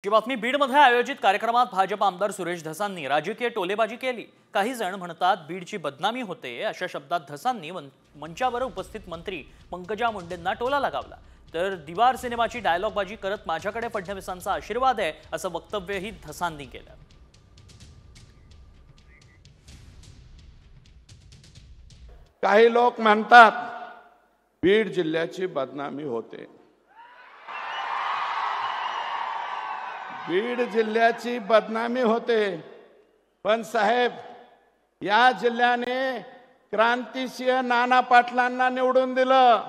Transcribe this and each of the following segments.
ही बातमी बीडमध्ये आयोजित कार्यक्रमात भाजप आमदार सुरेश धसांनी राजकीय टोलेबाजी केली। काही जण म्हणतात बीडची बदनामी होते अशा शब्दात धसांनी मंचावर उपस्थित मंत्री पंकजा मुंडेंना टोला लगावला। तर दिवार सिनेमाची डायलॉगबाजी करत माझ्याकडे फडणवीसांचा आशीर्वाद आहे असं वक्तव्यही धसांनी केलं। काही लोक म्हणतात बीड जिल्ह्याची बदनामी होते। बीड जिल्ह्याची बदनामी होते, पण साहेब या जिल्ह्याने क्रांतिसिंह नाना पाटलांना निवडून दिलं।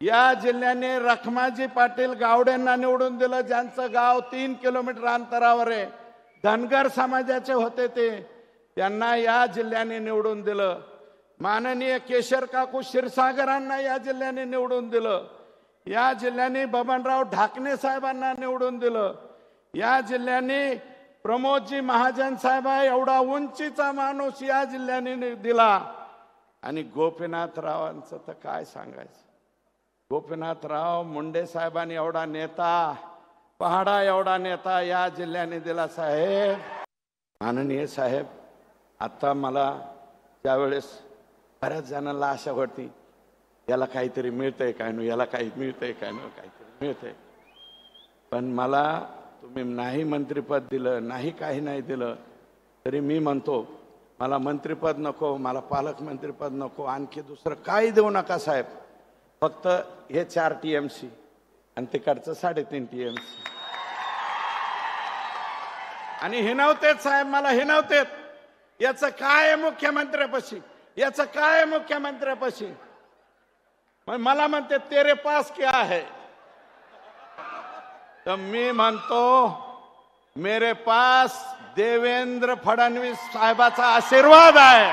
या जिल्ह्याने रखमाजी पाटील गावडेंना निवडून दिलं, ज्यांचं गाव 3 किलोमीटर अंतरावर आहे। धनगर समाजाचे होते ते, त्यांना या जिल्ह्याने निवडून दिलं। माननीय केशर काकू क्षीरसागरांना या जिल्ह्याने निवडून दिलं। या जिल्ह्याने बबनराव ढाकणे साहेबांना निवडून दिलं। या जिल्ह्याने प्रमोदजी महाजन साहेब एवढा उंचीचा माणूस या जिल्ह्याने दिला। आणि गोपीनाथरावांचं तर काय सांगायचं। गोपीनाथराव मुंडे साहेबांनी एवढा नेता, पहाडा एवढा नेता या जिल्ह्याने दिला। साहेब, माननीय साहेब, आता मला त्यावेळेस बऱ्याच जणांना आशा होती याला काहीतरी मिळतंय काय नो, याला काही मिळतंय काय नो, काहीतरी मिळतंय। पण मला तुम्ही नाही मंत्रिपद दिलं, नाही काही नाही दिलं, तरी मी म्हणतो मला मंत्रिपद नको, मला पालकमंत्रीपद नको, आणखी दुसरं काही देऊ नका साहेब। फक्त हे 4 TMC आणि तिकडचं 3.5 TMC। आणि हिनवतेत साहेब, मला हिनवतेत, याचं काय आहे मुख्यमंत्र्यापाशी, याचं काय आहे मुख्यमंत्र्यापाशी। मला म्हणते तेरे पास क्या है, तो मी म्हणतो मेरे पास देवेंद्र फडणवीस साहेबाचा आशीर्वाद आहे।